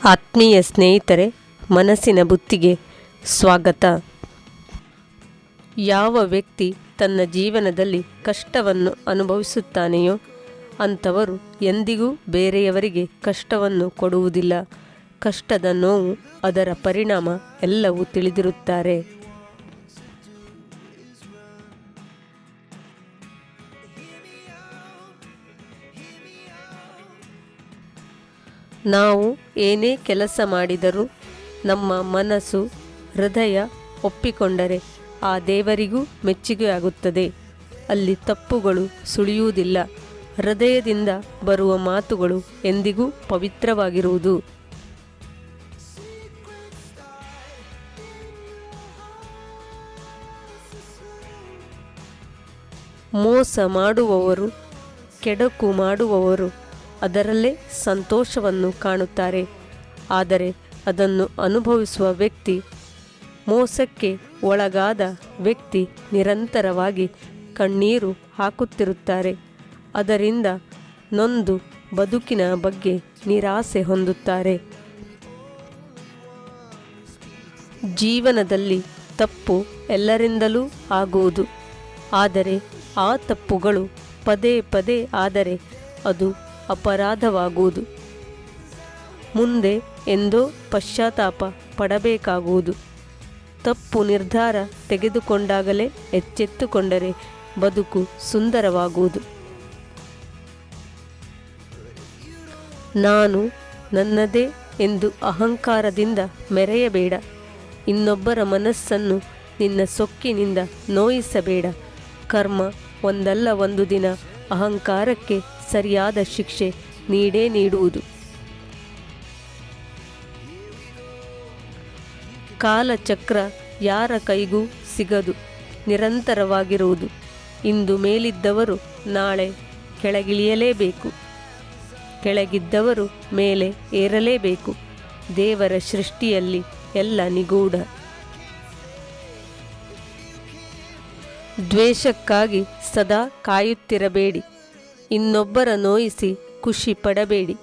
ಆತ್ಮೀಯ ಸ್ನೇಹಿತರೆ, ಮನಸ್ಸಿನ ಬುತ್ತಿಗೆ ಸ್ವಾಗತ. ಯಾವ ವ್ಯಕ್ತಿ ತನ್ನ ಜೀವನದಲ್ಲಿ ಕಷ್ಟವನ್ನು ಅನುಭವಿಸುತ್ತಾನೆಯೋ ಅಂಥವರು ಎಂದಿಗೂ ಬೇರೆಯವರಿಗೆ ಕಷ್ಟವನ್ನು ಕೊಡುವುದಿಲ್ಲ. ಕಷ್ಟದ ನೋವು, ಅದರ ಪರಿಣಾಮ ಎಲ್ಲವೂ ತಿಳಿದಿರುತ್ತಾರೆ. ನಾವು ಏನೇ ಕೆಲಸ ಮಾಡಿದರೂ ನಮ್ಮ ಮನಸ್ಸು, ಹೃದಯ ಒಪ್ಪಿಕೊಂಡರೆ ಆ ದೇವರಿಗೂ ಮೆಚ್ಚುಗೆಯಾಗುತ್ತದೆ. ಅಲ್ಲಿ ತಪ್ಪುಗಳು ಸುಳಿಯುವುದಿಲ್ಲ. ಹೃದಯದಿಂದ ಬರುವ ಮಾತುಗಳು ಎಂದಿಗೂ ಪವಿತ್ರವಾಗಿರುವುದು. ಮೋಸ ಮಾಡುವವರು, ಕೆಡುಕು ಮಾಡುವವರು ಅದರಲ್ಲೇ ಸಂತೋಷವನ್ನು ಕಾಣುತ್ತಾರೆ. ಆದರೆ ಅದನ್ನು ಅನುಭವಿಸುವ ವ್ಯಕ್ತಿ, ಮೋಸಕ್ಕೆ ಒಳಗಾದ ವ್ಯಕ್ತಿ ನಿರಂತರವಾಗಿ ಕಣ್ಣೀರು ಹಾಕುತ್ತಿರುತ್ತಾರೆ. ಅದರಿಂದ ನೊಂದು ಬದುಕಿನ ಬಗ್ಗೆ ನಿರಾಸೆ ಹೊಂದುತ್ತಾರೆ. ಜೀವನದಲ್ಲಿ ತಪ್ಪು ಎಲ್ಲರಿಂದಲೂ ಆಗುವುದು. ಆದರೆ ಆ ತಪ್ಪುಗಳು ಪದೇ ಪದೇ ಆದರೆ ಅದು ಅಪರಾಧವಾಗುವುದು. ಮುಂದೆ ಎಂದೋ ಪಶ್ಚಾತ್ತಾಪ ಪಡಬೇಕಾಗುವುದು. ತಪ್ಪು ನಿರ್ಧಾರ ತೆಗೆದುಕೊಂಡಾಗಲೇ ಎಚ್ಚೆತ್ತುಕೊಂಡರೆ ಬದುಕು ಸುಂದರವಾಗುವುದು. ನಾನು ನನ್ನದೇ ಎಂದು ಅಹಂಕಾರದಿಂದ ಮೆರೆಯಬೇಡ. ಇನ್ನೊಬ್ಬರ ಮನಸ್ಸನ್ನು ನಿನ್ನ ಸೊಕ್ಕಿನಿಂದ ನೋಯಿಸಬೇಡ. ಕರ್ಮ ಒಂದಲ್ಲ ಒಂದು ದಿನ ಅಹಂಕಾರಕ್ಕೆ ಸರಿಯಾದ ಶಿಕ್ಷೆ ನೀಡೇ ನೀಡುವುದು. ಕಾಲಚಕ್ರ ಯಾರ ಕೈಗೂ ಸಿಗದು, ನಿರಂತರವಾಗಿರುವುದು. ಇಂದು ಮೇಲಿದ್ದವರು ನಾಳೆ ಕೆಳಗಿಳಿಯಲೇಬೇಕು, ಕೆಳಗಿದ್ದವರು ಮೇಲೆ ಏರಲೇಬೇಕು. ದೇವರ ಸೃಷ್ಟಿಯಲ್ಲಿ ಎಲ್ಲ ನಿಗೂಢ. ದ್ವೇಷಕ್ಕಾಗಿ ಸದಾ ಕಾಯುತ್ತಿರಬೇಡಿ. ಇನ್ನೊಬ್ಬರ ನೋಯಿಸಿ ಖುಷಿ ಪಡಬೇಡಿ.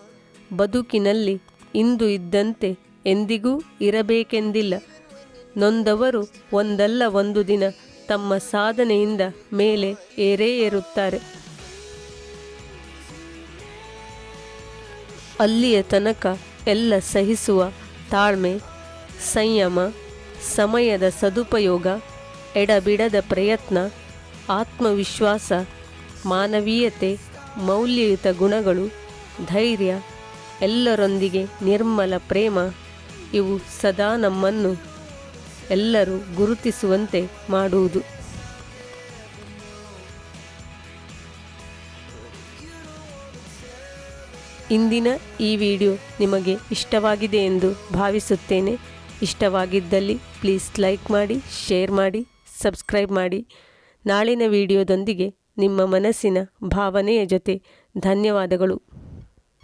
ಬದುಕಿನಲ್ಲಿ ಇಂದು ಇದ್ದಂತೆ ಎಂದಿಗೂ ಇರಬೇಕೆಂದಿಲ್ಲ. ನೊಂದವರು ಒಂದಲ್ಲ ಒಂದು ದಿನ ತಮ್ಮ ಸಾಧನೆಯಿಂದ ಮೇಲೆ ಏರೇ ಏರುತ್ತಾರೆ. ಅಲ್ಲಿಯ ತನಕ ಎಲ್ಲ ಸಹಿಸುವ ತಾಳ್ಮೆ, ಸಂಯಮ, ಸಮಯದ ಸದುಪಯೋಗ, ಎಡಬಿಡದ ಪ್ರಯತ್ನ, ಆತ್ಮವಿಶ್ವಾಸ, ಮಾನವೀಯತೆ, ಮೌಲ್ಯಯುತ ಗುಣಗಳು, ಧೈರ್ಯ, ಎಲ್ಲರೊಂದಿಗೆ ನಿರ್ಮಲ ಪ್ರೇಮ ಇವು ಸದಾ ನಮ್ಮನ್ನು ಎಲ್ಲರೂ ಗುರುತಿಸುವಂತೆ ಮಾಡುವುದು. ಇಂದಿನ ಈ ವಿಡಿಯೋ ನಿಮಗೆ ಇಷ್ಟವಾಗಿದೆ ಎಂದು ಭಾವಿಸುತ್ತೇನೆ. ಇಷ್ಟವಾಗಿದ್ದಲ್ಲಿ ಪ್ಲೀಸ್ ಲೈಕ್ ಮಾಡಿ, ಶೇರ್ ಮಾಡಿ, ಸಬ್ಸ್ಕ್ರೈಬ್ ಮಾಡಿ. ನಾಳಿನ ವಿಡಿಯೋದೊಂದಿಗೆ ನಿಮ್ಮ ಮನಸ್ಸಿನ ಭಾವನೆಯ ಜೊತೆ ಧನ್ಯವಾದಗಳು.